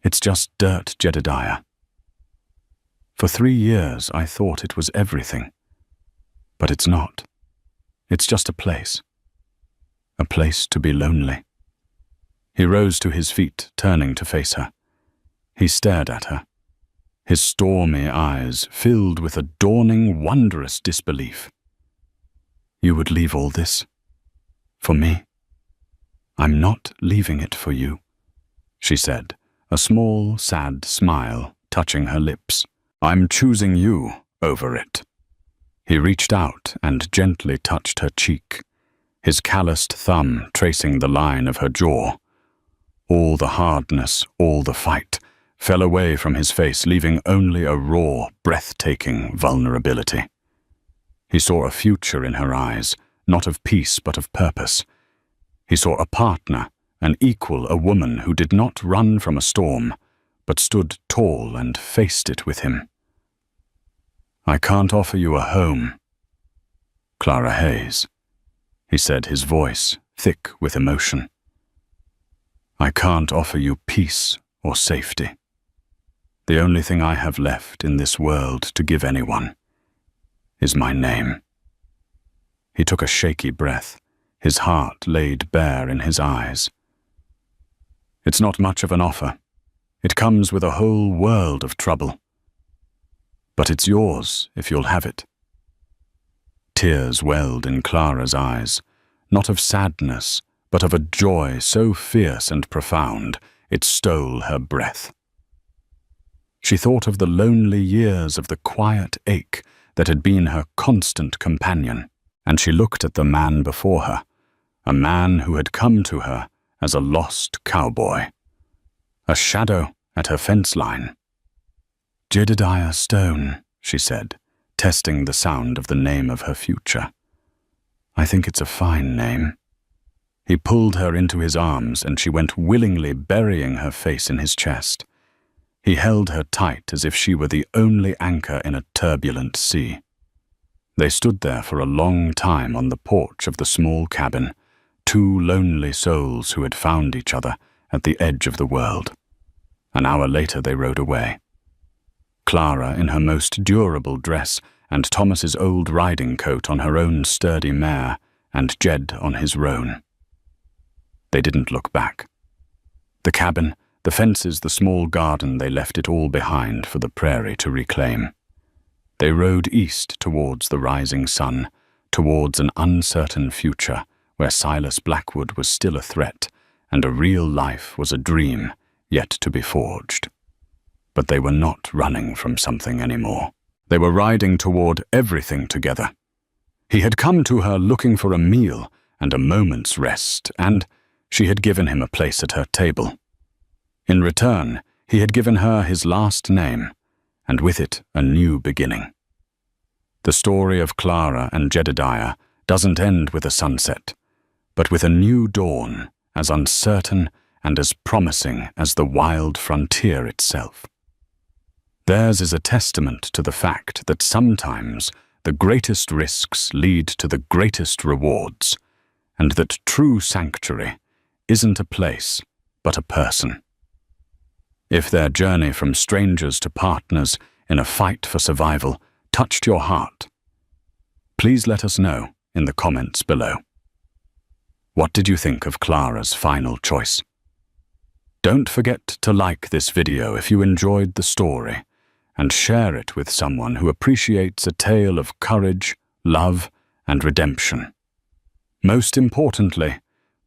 S1: it's just dirt, Jedediah. For 3 years I thought it was everything, but it's not. It's just a place to be lonely." He rose to his feet, turning to face her. He stared at her, his stormy eyes filled with a dawning, wondrous disbelief. "You would leave all this for me?" "I'm not leaving it for you," she said, a small, sad smile touching her lips. "I'm choosing you over it." He reached out and gently touched her cheek, his calloused thumb tracing the line of her jaw. All the hardness, all the fight, fell away from his face, leaving only a raw, breathtaking vulnerability. He saw a future in her eyes, not of peace but of purpose. He saw a partner, an equal, a woman who did not run from a storm, but stood tall and faced it with him. "I can't offer you a home, Clara Hayes," he said, his voice thick with emotion. "I can't offer you peace or safety. The only thing I have left in this world to give anyone is my name." He took a shaky breath, his heart laid bare in his eyes. "It's not much of an offer. It comes with a whole world of trouble. But it's yours if you'll have it." Tears welled in Clara's eyes, not of sadness, but of a joy so fierce and profound it stole her breath. She thought of the lonely years, of the quiet ache that had been her constant companion, and she looked at the man before her, a man who had come to her as a lost cowboy, a shadow at her fence line. "Jedediah Stone," she said, testing the sound of the name of her future. "I think it's a fine name." He pulled her into his arms, and she went willingly, burying her face in his chest. He held her tight as if she were the only anchor in a turbulent sea. They stood there for a long time on the porch of the small cabin, two lonely souls who had found each other at the edge of the world. An hour later they rode away. Clara in her most durable dress, and Thomas's old riding coat on her own sturdy mare, and Jed on his roan. They didn't look back. The cabin, the fences, the small garden, they left it all behind for the prairie to reclaim. They rode east towards the rising sun, towards an uncertain future where Silas Blackwood was still a threat, and a real life was a dream yet to be forged. But they were not running from something anymore. They were riding toward everything together. He had come to her looking for a meal and a moment's rest, and she had given him a place at her table. In return, he had given her his last name, and with it a new beginning. The story of Clara and Jedediah doesn't end with a sunset, but with a new dawn as uncertain and as promising as the wild frontier itself. Theirs is a testament to the fact that sometimes the greatest risks lead to the greatest rewards, and that true sanctuary isn't a place, but a person. If their journey from strangers to partners in a fight for survival touched your heart, please let us know in the comments below. What did you think of Clara's final choice? Don't forget to like this video if you enjoyed the story, and share it with someone who appreciates a tale of courage, love, and redemption. Most importantly,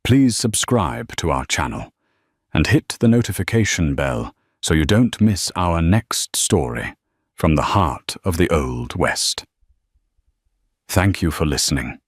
S1: please subscribe to our channel and hit the notification bell so you don't miss our next story from the heart of the Old West. Thank you for listening.